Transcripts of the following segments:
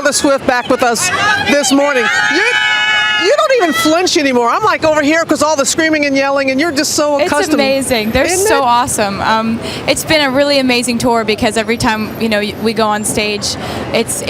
Taylor Swift back with us this morning. You don't even flinch anymore. I'm like over here because all the screaming and yelling, and you're just so accustomed. It's amazing. They're so awesome. It's been a really amazing tour because every time we go on stage, it's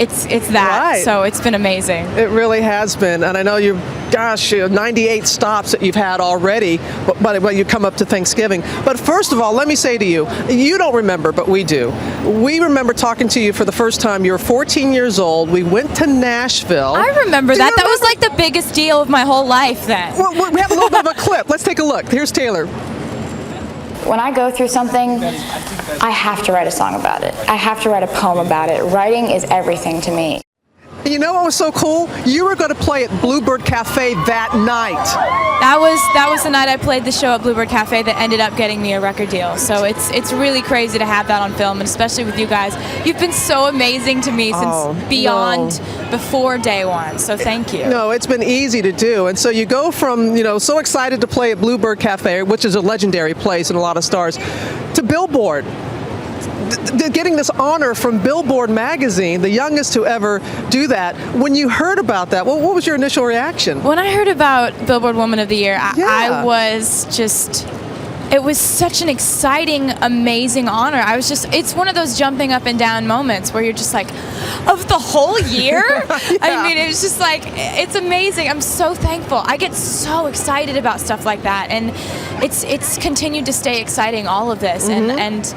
that. Right. So it's been amazing. It really has been, and I know you 98 stops that you've had already, but you come up to Thanksgiving. But first of all, let me say to you, you don't remember, but we do. We remember talking to you for the first time. You were 14 years old. We went to Nashville. I remember that. That was like the biggest deal of my whole life then. Well, we have a little bit of a clip. Let's take a look. Here's Taylor. When I go through something, I have to write a song about it. I have to write a poem about it. Writing is everything to me. You know what was so cool? You were going to play at Bluebird Cafe that night. That was the night I played the show at Bluebird Cafe that ended up getting me a record deal. So it's really crazy to have that on film, and especially with you guys. You've been so amazing to me since beyond before day one. So thank you. No, it's been easy to do. And so you go from, so excited to play at Bluebird Cafe, which is a legendary place and a lot of stars, to Billboard. Getting this honor from Billboard magazine, the youngest to ever do that. When you heard about that, what was your initial reaction? When I heard about Billboard Woman of the Year, I was just... It was such an exciting, amazing honor. It's one of those jumping up and down moments where you're just like, of the whole year? Yeah. I mean, it was just like, it's amazing. I'm so thankful. I get so excited about stuff like that. And it's continued to stay exciting, all of this. And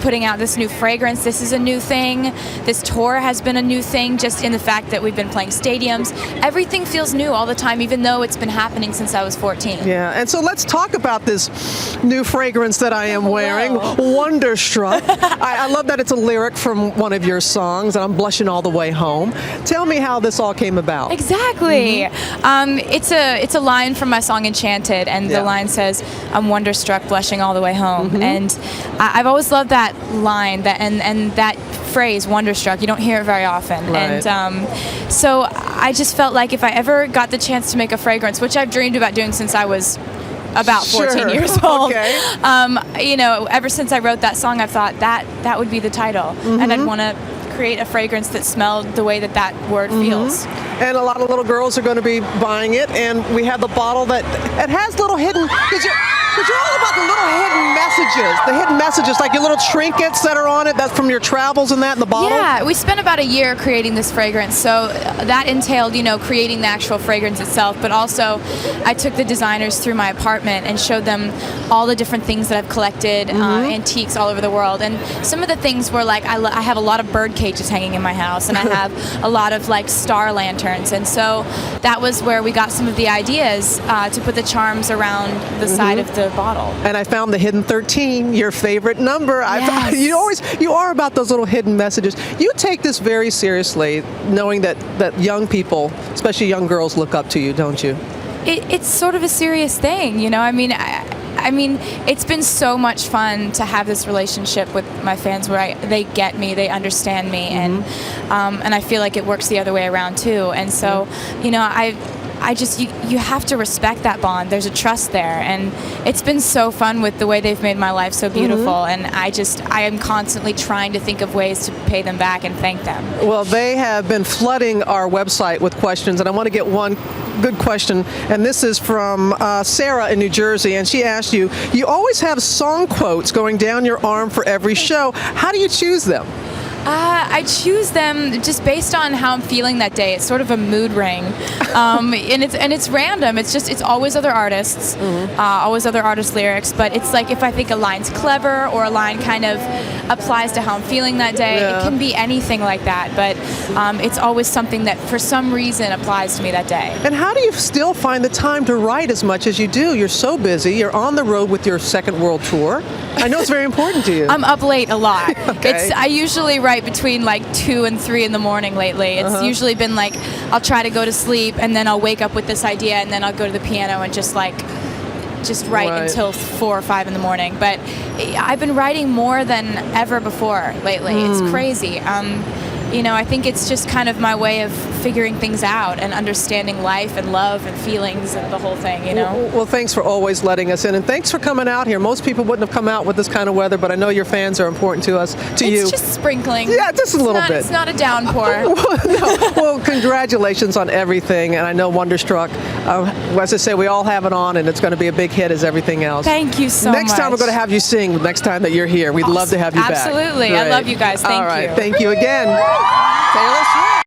putting out this new fragrance, this is a new thing. This tour has been a new thing, just in the fact that we've been playing stadiums. Everything feels new all the time, even though it's been happening since I was 14. Yeah, and so let's talk about this new fragrance that I am wearing, Wonderstruck. I love that it's a lyric from one of your songs, and I'm blushing all the way home. Tell me how this all came about. Exactly. It's a line from my song Enchanted, and the line says, "I'm wonderstruck, blushing all the way home." And I've always loved that line, and that phrase, wonderstruck. You don't hear it very often. Right. And so I just felt like if I ever got the chance to make a fragrance, which I've dreamed about doing since I was about 14 years old. Okay. Ever since I wrote that song, I've thought that would be the title, and I'd want to create a fragrance that smelled the way that word feels. And a lot of little girls are going to be buying it, and we have the bottle that it has little hidden, because you're all about the little hidden messages, like your little trinkets that are on it, that's from your travels and that in the bottle. Yeah, we spent about a year creating this fragrance, so that entailed, creating the actual fragrance itself, but also I took the designers through my apartment and showed them all the different things that I've collected, antiques all over the world, and some of the things were like, I have a lot of bird cages hanging in my house, and I have a lot of like star lanterns, and so that was where we got some of the ideas to put the charms around the side of the bottle. And I found the Hidden 13, your favorite number. Yes. You are about those little hidden messages. You take this very seriously, knowing that young people, especially young girls, look up to you, don't you? It's sort of a serious thing, I mean, it's been so much fun to have this relationship with my fans where they get me, they understand me, and I feel like it works the other way around too. And so, you have to respect that bond. There's a trust there, and it's been so fun with the way they've made my life so beautiful, and I am constantly trying to think of ways to pay them back and thank them. Well, they have been flooding our website with questions, and I want to get one good question, and this is from Sarah in New Jersey, and she asked you always have song quotes going down your arm for every show. How do you choose them? I choose them just based on how I'm feeling that day. It's sort of a mood ring, and it's random. It's always other artists, always other artists' lyrics. But it's like if I think a line's clever or a line kind of applies to how I'm feeling that day, it can be anything like that. But it's always something that for some reason applies to me that day. And how do you still find the time to write as much as you do? You're so busy. You're on the road with your second world tour. I know it's very important to you. I'm up late a lot. Okay. I usually write between like 2 and 3 in the morning lately. It's usually been like I'll try to go to sleep and then I'll wake up with this idea and then I'll go to the piano and just write until 4 or 5 in the morning. But I've been writing more than ever before lately. It's crazy. I think it's just kind of my way of figuring things out and understanding life and love and feelings and the whole thing, you know. Well, thanks for always letting us in, and thanks for coming out here. Most people wouldn't have come out with this kind of weather, but I know your fans are important to us, to you. It's just sprinkling. Yeah, just a little bit. It's not a downpour. Well, congratulations on everything, and I know Wonderstruck, as I say, we all have it on, and it's going to be a big hit as everything else. Thank you so much. Next time we're going to have you sing, next time that you're here. We'd love to have you back. Absolutely. I love you guys. Thank all right. you. Thank you again. Taylor Swift.